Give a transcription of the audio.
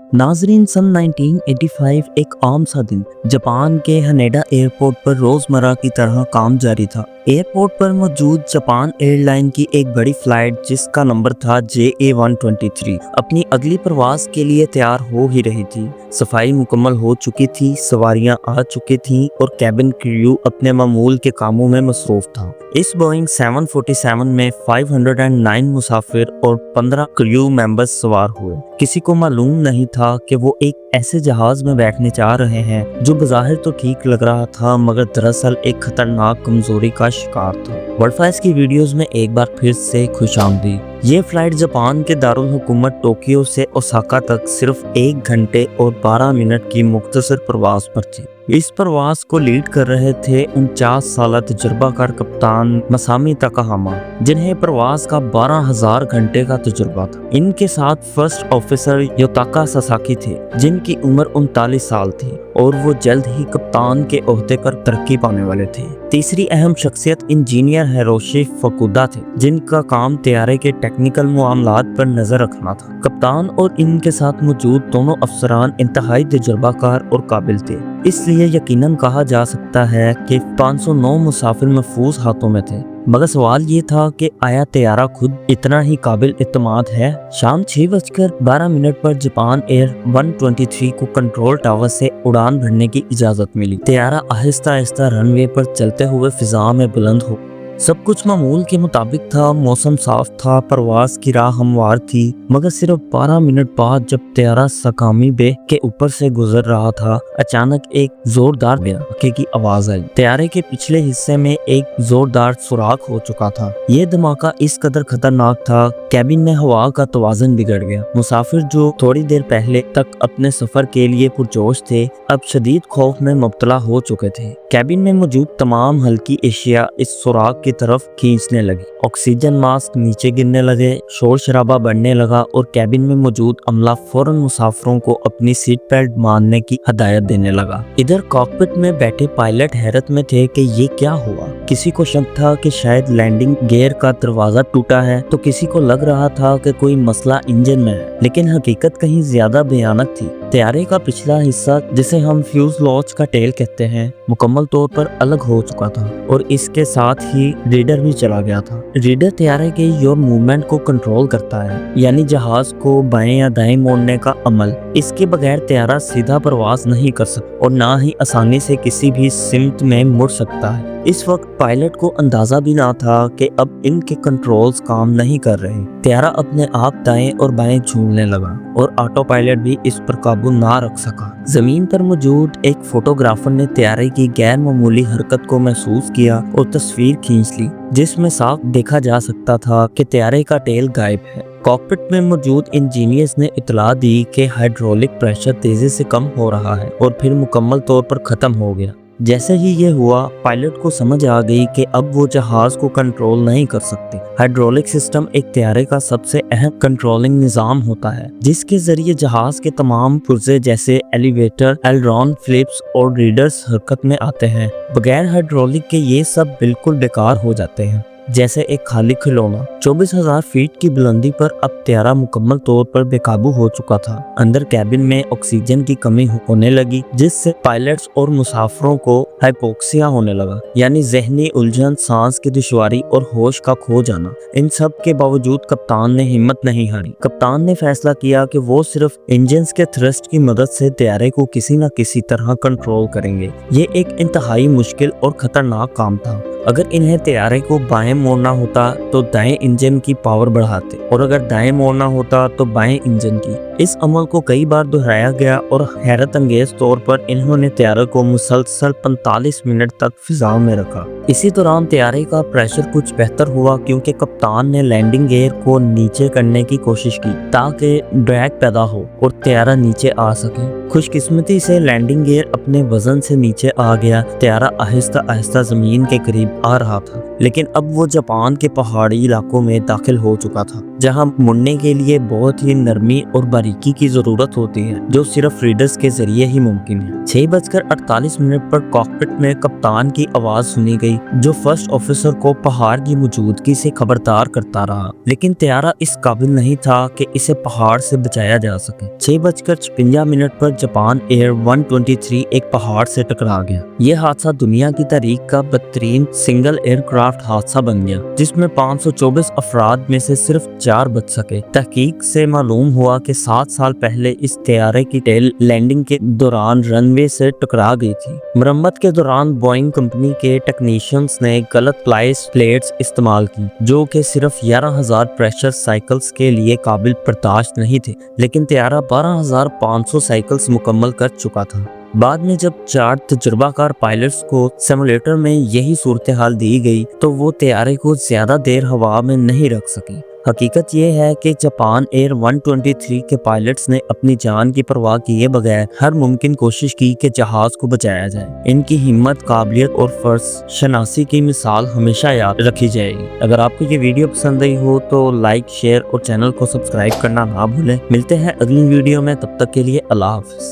नाजरीन, सन 1985 एक आम सा दिन जापान के हनेडा एयरपोर्ट पर रोजमर्रा की तरह काम जारी था। एयरपोर्ट पर मौजूद जापान एयरलाइन की एक बड़ी फ्लाइट जिसका नंबर था JA123 अपनी अगली प्रवास के लिए तैयार हो ही रही थी। सफाई मुकम्मल हो चुकी थी, सवारियां आ चुकी थीं और कैबिन क्रू अपने मामूल के कामों में मसरूफ था। इस बोइंग 747 में 509 मुसाफिर और 15 क्रू मेंबर्स सवार हुए। किसी को मालूम नहीं था कि वो एक ऐसे जहाज में बैठने जा रहे हैं जो बज़ाहिर तो ठीक लग रहा था मगर दरअसल एक खतरनाक कमजोरी का शिकार था। वर्ल्ड फाइल्स की वीडियोस में एक बार फिर से खुशामदीद। ये फ्लाइट जापान के दारुल हुकूमत टोक्यो से ओसाका तक सिर्फ 1 घंटे और 12 मिनट की मुख्तसर प्रवास पर थी। इस प्रवास को लीड कर रहे थे 49 साल तजुर्बाकार कप्तान मसामी तकाहामा, जिन्हें प्रवास का 12,000 घंटे का तजुर्बा था। इनके साथ फर्स्ट ऑफिसर योताका सासाकी थे, जिनकी उम्र 39 साल थी और वो जल्द ही कप्तान के ओहदे पर तरक्की पाने वाले थे। तीसरी अहम शख्सियत इंजीनियर हिरोशी फुकुदा थे, जिनका काम तैयारे के टेक्निकल मामलात पर नजर रखना था। कप्तान और इनके साथ मौजूद दोनों अफसरान इंतहाई तजुर्बाकार और काबिल थे, इसलिए यकीनन कहा जा सकता है कि 509 मुसाफिर महफूज हाथों में थे। मगर सवाल ये था कि आया तैयारा खुद इतना ही काबिल इत्मीनान है। शाम 6:12 पर जापान एयर 123 को कंट्रोल टावर से उड़ान भरने की इजाजत मिली। तैयारा आहिस्ता आहिस्ता रनवे पर चलते हुए फिजा में बुलंद हो। सब कुछ मामूल के मुताबिक था, मौसम साफ था, प्रवास की राह हमवार थी। मगर सिर्फ 12 मिनट बाद जब तैयारा सकामी बे के ऊपर से गुजर रहा था, अचानक एक जोरदार धमाके की आवाज आई। तैयारे के पिछले हिस्से में एक जोरदार सुराख हो चुका था। ये धमाका इस कदर खतरनाक था, कैबिन में हवा का तवाज़ुन बिगड़ गया। मुसाफिर जो थोड़ी देर पहले तक अपने सफर के लिए पुरजोश थे, अब शदीद खौफ में मुब्तला हो चुके थे। कैबिन में मौजूद तमाम हल्की एशिया इस सुराख की तरफ खींचने लगी। ऑक्सीजन मास्क नीचे गिरने लगे, शोर शराबा बढ़ने लगा और कैबिन में मौजूद अमला फौरन मुसाफिरों को अपनी सीट बेल्ट बांधने की हदायत देने लगा। इधर कॉकपिट में बैठे पायलट हैरत में थे कि ये क्या हुआ। किसी को शक था कि शायद लैंडिंग गियर का दरवाजा टूटा है, तो किसी को लग रहा था कि कोई मसला इंजन में है, लेकिन हकीकत कहीं ज्यादा भयानक थी। तैयारे का पिछला हिस्सा, जिसे हम फ्यूजलॉज का टेल कहते हैं, मुकम्मल तौर पर अलग हो चुका था और इसके साथ ही रीडर भी चला गया था। रीडर तैयारे के योर मूवमेंट को कंट्रोल करता है, यानी जहाज को बाएं या दाएं मोड़ने का अमल। इसके बगैर तैयारा सीधा प्रवास नहीं कर सकता और ना ही आसानी से किसी भी सिमत में मुड़ सकता है। इस वक्त पायलट को अंदाजा भी ना था कि अब इनके कंट्रोल्स काम नहीं कर रहे। तैयारा अपने आप दाएं और बाएं झूलने लगा और ऑटो पायलट भी इस पर काबू ना रख सका। जमीन पर मौजूद एक फोटोग्राफर ने तैयारे की गैर मामूली हरकत को महसूस किया और तस्वीर खींच ली, जिसमें साफ देखा जा सकता था कि तैयारे का टेल गायब है। कॉकपिट में मौजूद इंजीनियर्स ने इतला दी कि हाइड्रोलिक प्रेशर तेजी से कम हो रहा है और फिर मुकम्मल तौर पर खत्म हो गया। जैसे ही ये हुआ, पायलट को समझ आ गई कि अब वो जहाज को कंट्रोल नहीं कर सकते। हाइड्रोलिक सिस्टम एक तैयारे का सबसे अहम कंट्रोलिंग निजाम होता है, जिसके जरिए जहाज के तमाम पुर्जे जैसे एलिवेटर, एलरॉन, फ्लिप्स और रीडर्स हरकत में आते हैं। बगैर हाइड्रोलिक के ये सब बिल्कुल बेकार हो जाते हैं, जैसे एक खाली खिलौना। 24,000 फीट की बुलंदी पर अब तैयारा मुकम्मल तौर पर बेकाबू हो चुका था। अंदर कैबिन में ऑक्सीजन की कमी होने लगी, जिससे पायलट्स और मुसाफिरों को हाइपोक्सिया होने लगा, यानी जहनी उलझन, सांस की दुश्वारी और होश का खो जाना। इन सब के बावजूद कप्तान ने हिम्मत नहीं हारी। कप्तान ने फैसला किया कि वो सिर्फ इंजन के थ्रस्ट की मदद से तैयारे को किसी न किसी तरह कंट्रोल करेंगे। ये एक इंतहाई मुश्किल और खतरनाक काम था। अगर इन्हें तैयारे को बाएं मोड़ना होता तो दाएं इंजन की पावर बढ़ाते और अगर दाएं मोड़ना होता तो बाएं इंजन की। इस अमल को कई बार दोहराया गया और हैरत अंगेज तौर पर इन्होंने तैयारे को मुसलसल 45 मिनट तक फिजा में रखा। इसी दौरान तैयारे का प्रेशर कुछ बेहतर हुआ, क्योंकि कप्तान ने लैंडिंग गियर को नीचे करने की कोशिश की ताकि ड्रैग पैदा हो और तैयारा नीचे आ सके। खुशकिस्मती से लैंडिंग गियर अपने वजन से नीचे आ गया। तैयारा आहिस्ता आहिस्ता जमीन के करीब आ रहा था। لیکن اب وہ جاپان کے پہاڑی علاقوں میں داخل ہو چکا تھا، جہاں مڑنے کے لیے بہت ہی نرمی اور باریکی کی ضرورت ہوتی ہے، جو صرف ریڈرز کے ذریعے ہی ممکن ہے۔ 6:48 پر کاکپٹ میں کپتان کی آواز سنی گئی، جو فرسٹ آفیسر کو پہاڑ کی موجودگی سے خبردار کرتا رہا، لیکن طیارہ اس قابل نہیں تھا کہ اسے پہاڑ سے بچایا جا سکے۔ 6:56 پر جاپان ایئر 123 ایک پہاڑ سے ٹکرا گیا۔ یہ حادثہ دنیا کی تاریخ کا بدترین سنگل ایئر کرافٹ حادثہ بن گیا، جس میں 524 افراد میں سے صرف 4 بچ سکے۔ تحقیق سے معلوم ہوا کہ 7 سال پہلے اس طیارے کی ٹیل لینڈنگ کے دوران رن وے سے ٹکرا گئی تھی۔ مرمت کے دوران بوئنگ کمپنی کے ٹیکنیشینز نے غلط فلائٹ پلیٹس استعمال کی، جو کہ صرف 11,000 پریشر سائیکلز کے لیے قابل برداشت نہیں تھے، لیکن طیارہ 12,500 سائیکلز مکمل کر چکا تھا۔ بعد میں جب 4 تجربہ کار پائلٹس کو سیمولیٹر میں یہی صورتحال دی گئی تو وہ طیارے کو زیادہ دیر ہوا میں نہیں رکھ سکی۔ حقیقت یہ ہے کہ جاپان ایئر 123 کے پائلٹس نے اپنی جان کی پرواہ کیے بغیر ہر ممکن کوشش کی کہ جہاز کو بچایا جائے۔ ان کی ہمت، قابلیت اور فرض شناسی کی مثال ہمیشہ یاد رکھی جائے گی۔ اگر آپ کو یہ ویڈیو پسند آئی ہو تو لائک، شیئر اور چینل کو سبسکرائب کرنا نہ بھولیں۔ ملتے ہیں اگلی ویڈیو میں، تب تک کے لیے اللہ حافظ۔